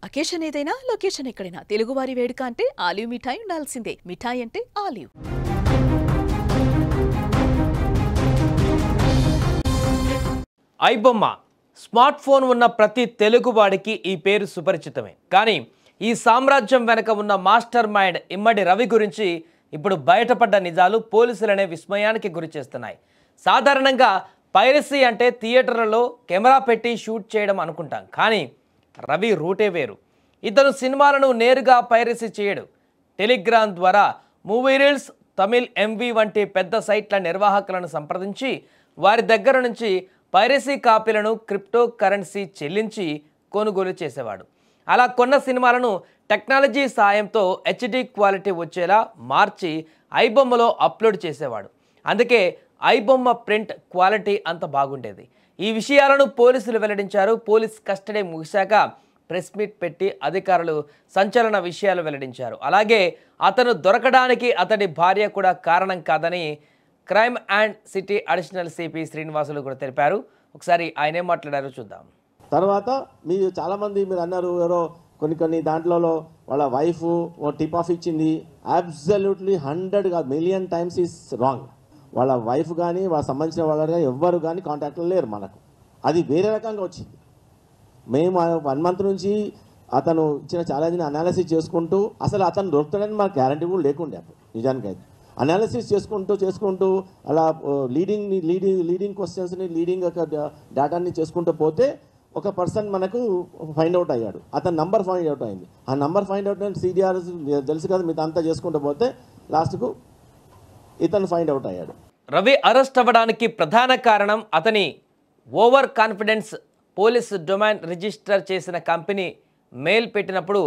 Occasion ఏదైనా location ఎక్కడైనా తెలుగువారి వేడుక అంటే ఆలివ్ మిఠాయి ఉండాల్సిందే. మిఠాయి అంటే ఆలివ్. ఐబొమ్మ స్మార్ట్ ఫోన్ ఉన్న ప్రతి తెలుగువాడికి ఈ పేరు సుపరిచితమే. కానీ ఈ సామ్రాజ్యం వెనక ఉన్న మాస్టర్ మైండ్ ఇమ్మడి రవి గురించి ఇప్పుడు బయటపడ్డ నిజాలు పోలీసులనే విస్మయానికి గురి చేస్తున్నాయి. సాధారణంగా పైరసీ అంటే థియేటర్లలో కెమెరా పెట్టి షూట్ చేయడం అనుకుంటాం. కానీ రవి రూటే వేరు. ఇతను సినిమాలను నేరుగా పైరసీ చేయడు. టెలిగ్రామ్ ద్వారా మూవీ రీల్స్, తమిళ్ ఎంవి వంటి పెద్ద సైట్ల నిర్వాహకులను సంప్రదించి వారి దగ్గర నుంచి పైరసీ కాపీలను క్రిప్టో కరెన్సీ చెల్లించి కొనుగోలు చేసేవాడు. అలా కొన్న సినిమాలను టెక్నాలజీ సాయంతో హెచ్డి క్వాలిటీ వచ్చేలా మార్చి ఐబొమ్మలో అప్లోడ్ చేసేవాడు. అందుకే ఐబొమ్మ ప్రింట్ క్వాలిటీ అంత బాగుండేది. ఈ విషయాలను పోలీసులు వెల్లడించారు. పోలీస్ కస్టడీ ముగిశాక ప్రెస్ మీట్ పెట్టి అధికారులు సంచలన విషయాలు వెల్లడించారు. అలాగే అతను దొరకడానికి అతడి భార్య కూడా కారణం కాదని crime and city additional CP Srinivasulu కూడా తెలిపారు. ఒకసారి ఆయన ఏం మాట్లాడారో చూద్దాం. తర్వాత మీరు చాలామంది మీరు అన్నారు ఎవరో కొన్ని దాంట్లో వాళ్ళ వైఫ్ టిప్ ఆఫ్ ఇచ్చింది. అబ్సల్యూట్లీ 100 కాదు మిలియన్ టైమ్స్ ఈస్ రాంగ్. వాళ్ళ వైఫ్ కానీ వాళ్ళ సంబంధించిన వాళ్ళ ఎవ్వరు కానీ కాంటాక్ట్లో లేరు మనకు. అది వేరే రకంగా వచ్చింది. మేము 1 మంత్ నుంచి అతను ఇచ్చిన ఛాలెంజ్ని అనాలిసిస్ చేసుకుంటూ అసలు అతను దొరుకుతాడని మాకు గ్యారంటీ కూడా లేకుండే అప్పుడు. నిజానికి అయితే అనాలిసిస్ చేసుకుంటూ అలా లీడింగ్ క్వశ్చన్స్ని లీడింగ్ డేటాని చేసుకుంటూ పోతే ఒక పర్సన్ మనకు ఫైండ్ అవుట్ అయ్యాడు. అతని నంబర్ ఫైండ్ అవుట్ అయింది. ఆ నంబర్ ఫైండ్ అవుట్ అయిన సిడిఆర్ తెలుసు కదా, మీతో అంతా చేసుకుంటూ పోతే లాస్ట్కు ఇతను ఫైండ్ అవుట్ అయ్యాడు. రవి అరెస్ట్ అవ్వడానికి ప్రధాన కారణం అతని over confidence. Police domain register చేసిన కంపెనీ మెయిల్ పెట్టినప్పుడు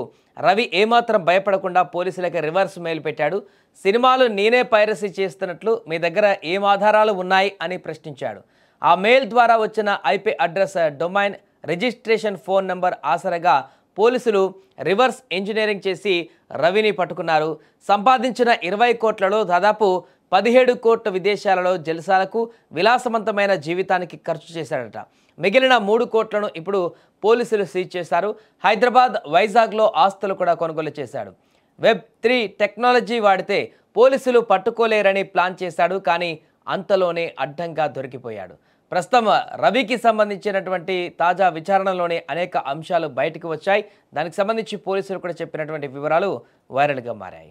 రవి ఏమాత్రం భయపడకుండా పోలీసులకి రివర్స్ మెయిల్ పెట్టాడు. సినిమాలు నేనే పైరసీ చేస్తున్నట్లు మీ దగ్గర ఏం ఆధారాలు ఉన్నాయి అని ప్రశ్నించాడు. ఆ మెయిల్ ద్వారా వచ్చిన IP address, domain registration phone number ఆసరగా పోలీసులు రివర్స్ ఇంజనీరింగ్ చేసి రవిని పట్టుకున్నారు. సంపాదించిన 20 కోట్లలో దాదాపు 17 కోట్ల విదేశాలలో జల్సాలకు, విలాసవంతమైన జీవితానికి ఖర్చు చేశాడట. మిగిలిన 3 కోట్లను ఇప్పుడు పోలీసులు సీజ్ చేశారు. హైదరాబాద్, వైజాగ్లో ఆస్తులు కూడా కొనుగోలు చేశాడు. Web3 టెక్నాలజీ వాడితే పోలీసులు పట్టుకోలేరని ప్లాన్ చేశాడు. కానీ అంతలోనే అడ్డంగా దొరికిపోయాడు. ప్రస్తుతం రవికి సంబంధించినటువంటి తాజా విచారణలోనే అనేక అంశాలు బయటకు వచ్చాయి. దానికి సంబంధించి పోలీసులు కూడా చెప్పినటువంటి వివరాలు వైరల్గా మారాయి.